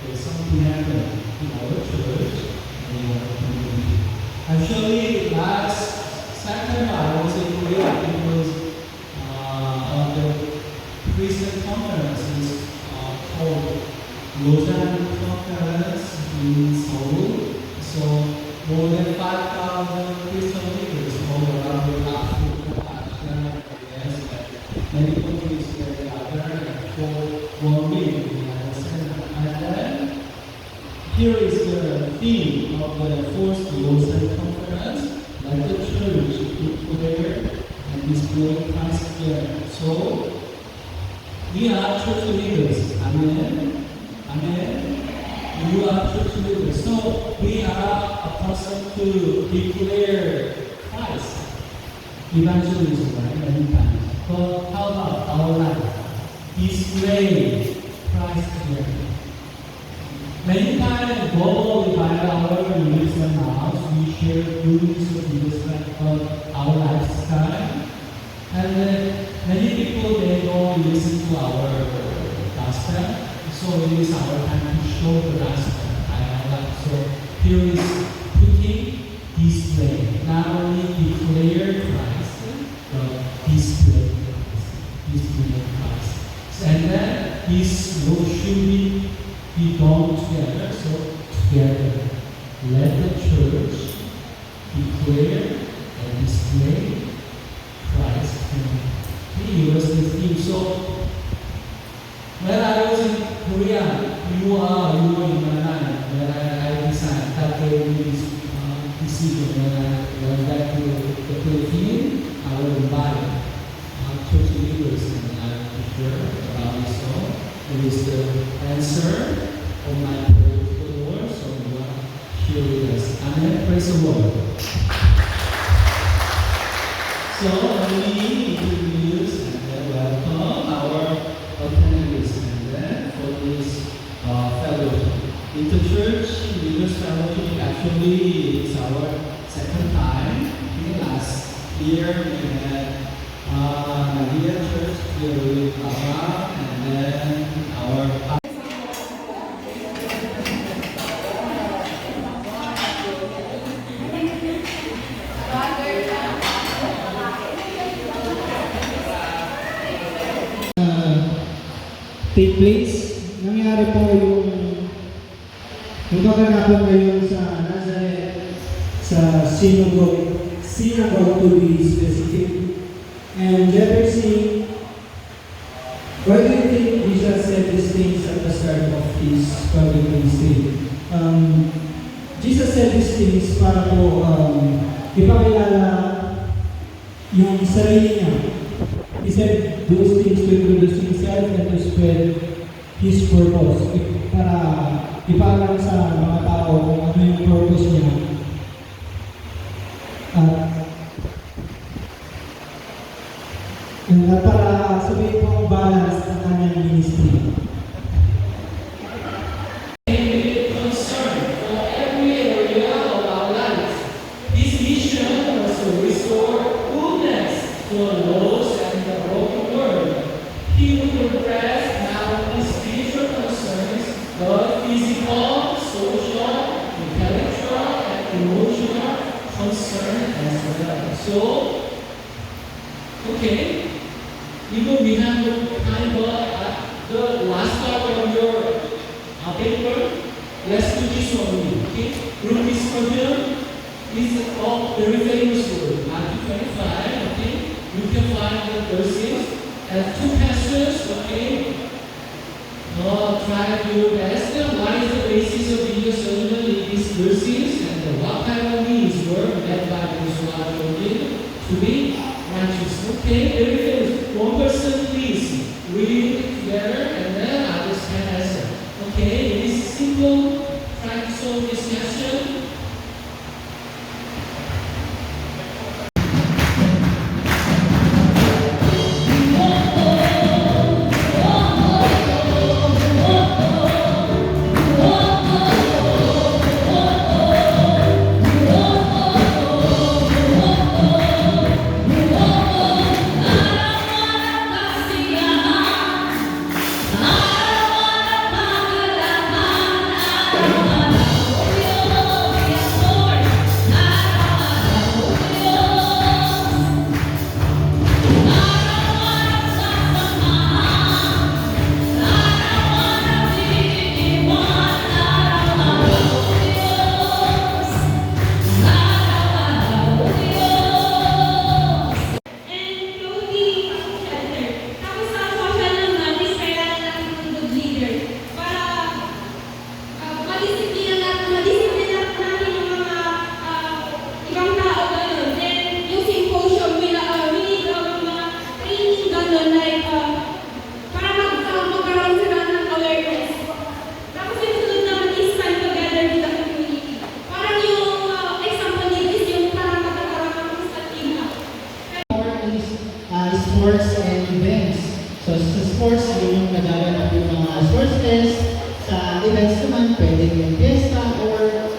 There's something happened in our church and in our community. Actually, last September I was in Korea. It was on the Christian conference called Lausanne Conference in Seoul. So more than 5,000 Christian leaders all around the Africa, Asia, yes, many countries were gathered for 1 week. And then here is the theme of the fourth Lausanne Conference: let the church declare and display Christ here. So we are church leaders. Amen. Amen. You are church leaders. So we are a person to declare Christ. Evangelism, right? Many times. But how about our life? Display Christ here. Many times, globally, by our lips and mouths, we share good news of Jesus Christ of our lifestyle. And many people, they don't listen to our gospel. So it is our time to show the gospel by our life. So here is putting display. Not only declare Christ, but display Christ. Display Christ. And then this should be done together. So together, let the church declare and display Christ. He was the theme. So when I was in Korea, you were in my mind when I decided that gave me this decision when I went back to the Philippines. I will invite church leaders and I will share about this all. It is the answer of my prayer to the Lord. So we want to share with us. Amen. Praise the Lord. So we introduce and welcome our attendees and then for this fellowship. In the church leaders fellowship actually is our second time. In the last year we had Maria Church here with Papa and then our take place. Nangyari po yung kaganapan ngayon sa Nazareth, sa synagogue to be specific. And Jefferson, why do you think Jesus said these things at the start of his public ministry? Jesus said these things para po ipakilala yung sarili niya. He said those things to introduce himself and to spread his purpose. Para ipaalam sa mga tao kung ano yung purpose niya. At para sabihin po ang balance ng kanyang ministry. So, okay, even we have time, but the last part of your paper, let's do this one. Okay, group discussion is very famous word. Matthew 25. Okay, you can find the verses and two passages. Okay, try to do your best. What is the basis of Jesus' sermon in these verses and what kind of means were led by those who are to be righteous. Okay, everything. One person, please read it together, and then others can answer. Okay, it is simple practice of discussion. events naman, pwede yung fiesta or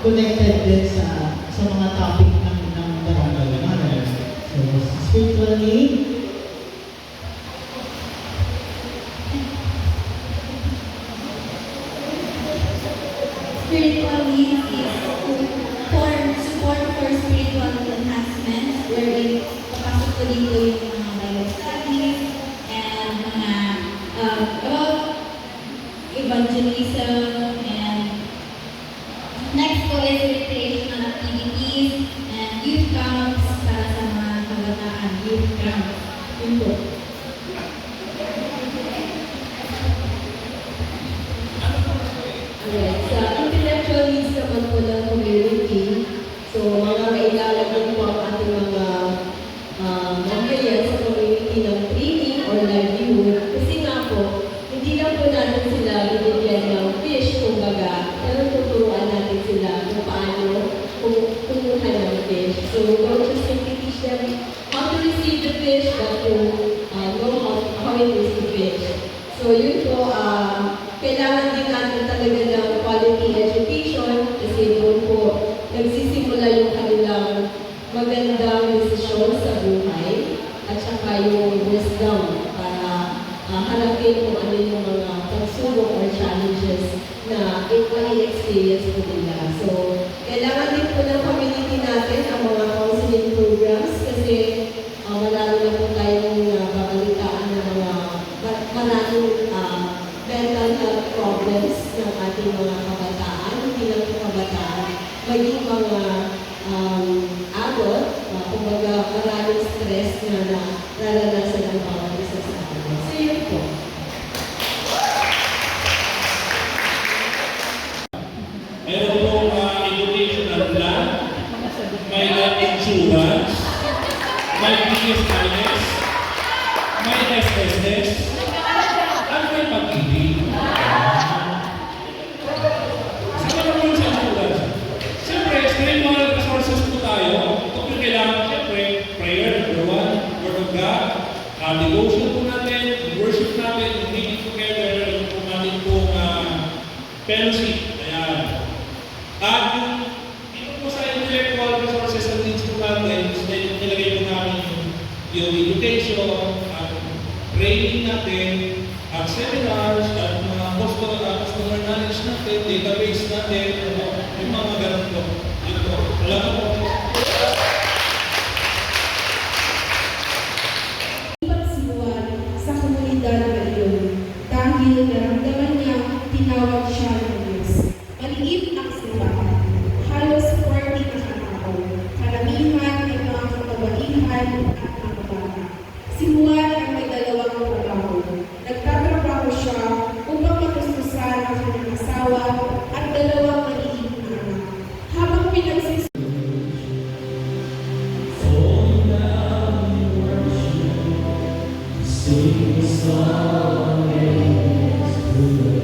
connected din sa mga topic ng barangay. So, spiritual need, spiritual needs is for support for spiritual enhancement, wherein papasok ko dito yung mga Bible studies and mga about evangelism, and next ko is recreational activities and youth camps para sa mga kabataan, youth camps. Yun po. Alright, sa intellectual needs naman po ng community, so mga kailangan din po ang ating mga materials sa community ng training or livelihood. Kasi nga po, hindi lang po natin sila binigyan ng fish, kumbaga, pero tuturuan natin sila kung paano kumuha ng fish. So, don't just simply teach them how to receive the fish, but to know how it is to fish. So, yun po, kailangan din natin talaga ng quality education kasi doon po nagsisimula yung kanilang magandang desisyon sa buhay at saka yung wisdom para harapin kung ano yung mga pagsubok or challenges na i-experience po nila. So, kailangan din po ng community natin ang mga counseling programs kasi marami na po tayong babalitaan ng mga maraming mental health problems ng ating mga kabataan, hindi lang po kabataan, maging mga adult, kumbaga maraming stress na naranasan ng bawat isa sa atin. So yun po. Meron pong educational plan, may insurance, may PSIS, may SSS, at may pag-ibig. Sama naman yung sa insurance. Siyempre, spiritual resources po tayo. Ito po kailangan, siyempre, prayer, number one, word of God, devotion po natin, worship natin, meeting together, yung po natin pong fellowship. Ayan. At ito po sa intellectual resources and needs po natin, nilagay po namin yung education, at training natin, at seminars, at mga customer knowledge natin, database natin, yung mga ganun po. Yun po. Alam po. Pagsimulan sa komunidad na iyon dahil naramdaman niya tinawag siya ng Diyos. Maliit ang simbahan. Halos 40 na katao. Karamihan ay mga kababaihan at mga bata. Si Juan ay may dalawang trabaho. Nagtatrabaho siya upang matustusan ang kanyang asawa at dalawang maliit na anak. Habang pinagsisimula Sing a song and it's good.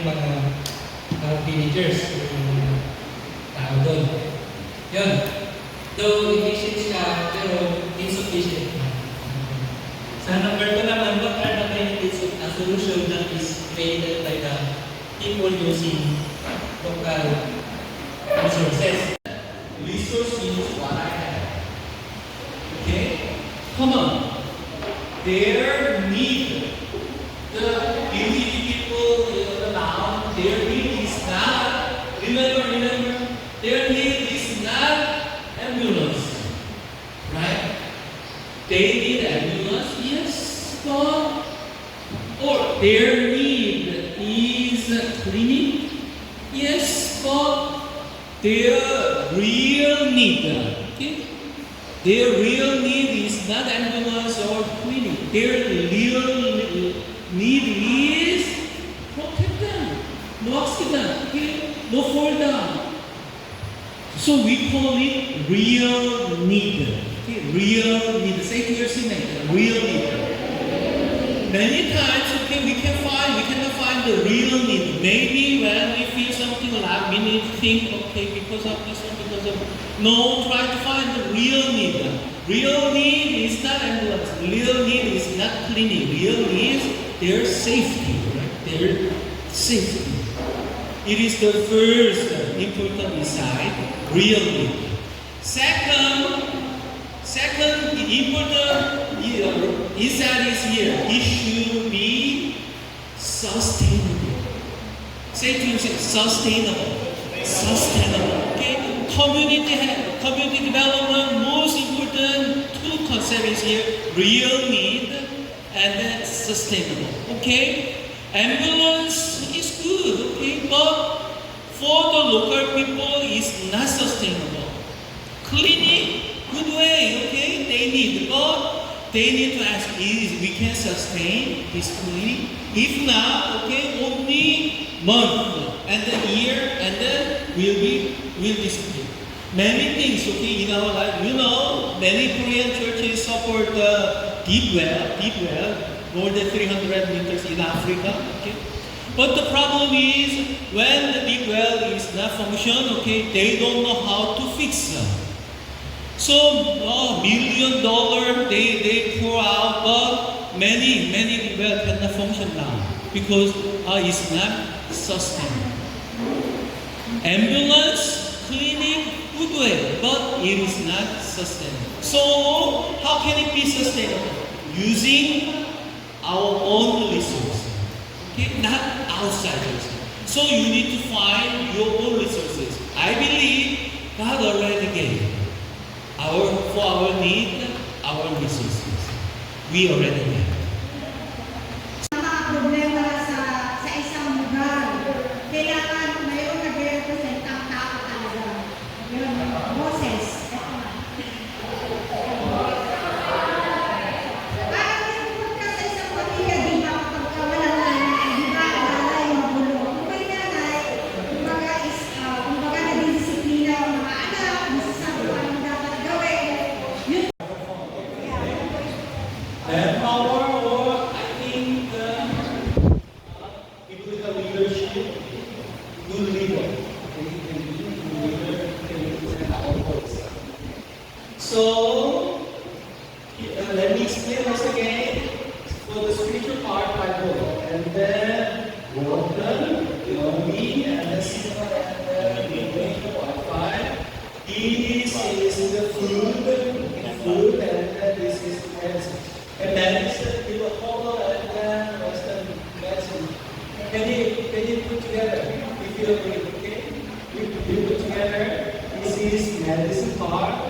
mga teenagers, yung mga tao doon. Yun. Though efficient siya, pero insufficient. Sa number 2 naman, what are the benefits of a solution that is created by the people using local resources? Resource means what I have. Okay? Come on. Their need, the elderly people around, their need is not, remember, their need is not ambulance. Right? They need ambulance, yes, but, or their need is clinic, yes, but their real need, okay? Their real need is not ambulance or clinic. Their real need is protect them, no accident, okay? No fall down. So we call it real need. Okay? Real need. Say to your seatmate, real need. Many times, okay, we cannot find the real need. Maybe when we feel something like we need to think, okay, because of this or because of. No, try to find the real need. Real need is not ambulance. Real need is not clinic. Real need is their safety. Right? Their safety. It is the first important insight, real need. Second important insight is here. It should be sustainable. Say to yourself, sustainable. Sustainable. Okay? Community development, most important two concepts here, real need and then sustainable. Okay? Ambulance is good, okay, but for the local people it's not sustainable. Clinic, good way, okay, they need, but they need to ask, is we can sustain this clinic? If not, okay, only month and then year and then will disappear. Many things, okay, in our life, many Korean churches support the deep well, more than 300 meters in Africa, okay? But the problem is, when the deep well is not functional, okay, they don't know how to fix them. So, $1 million they pour out, but many well cannot function now because it's not sustainable. Ambulance, clinic, good way, but it is not sustainable. So, how can it be sustainable? Using our own resources, okay, not outside resources. So you need to find your own resources. I believe God already gave for our need, our resources. We already have. Mga problema sa isang lugar, kailangan mayroon nagre-represent ang tao talaga. Yun, boses. Parang nagpunta ka sa isang pamilya, di ba, kapag walang nanay, di ba, nanay magulo. Kung may nanay, kumbaga nadidisiplina ang mga anak, nasasabi kung anong dapat gawin. Yun. Manpower, or I think biblical leadership, good leader. So, let me explain once again. For the spiritual part, Bible, and then water, me, and the silver, and the Wi-Fi. This is the food, and then this is medicine. And medicine, you will follow, and then Western medicine. Can you put together? If you agree, okay? You put together. This is medicine part,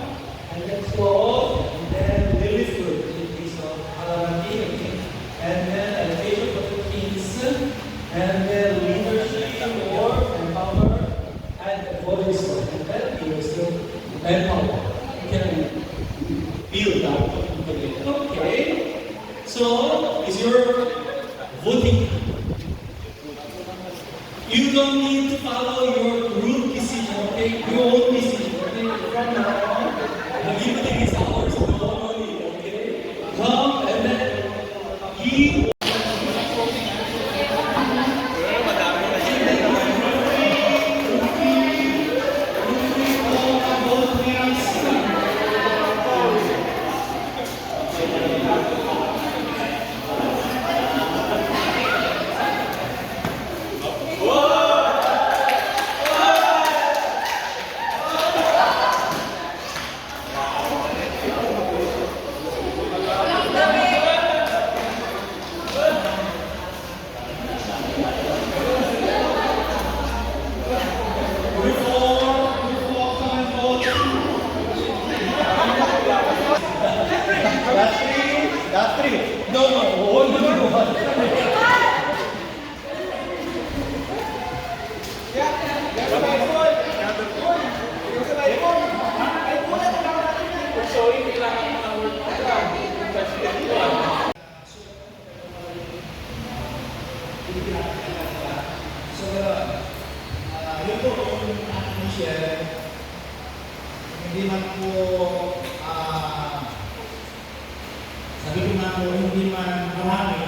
and then cloth, and then relief food. In case of calamity, okay? And then education for the kids, and then leadership, or empower, and for this one. And then you will still empower. You can build up. Okay. So, is your voting? You don't need to follow your group decision, okay? Your own decision, okay? From now on, the evening is ours, normally, okay? Come and then you. po yung ating share, hindi man po, sabi ko nga po, hindi man marami,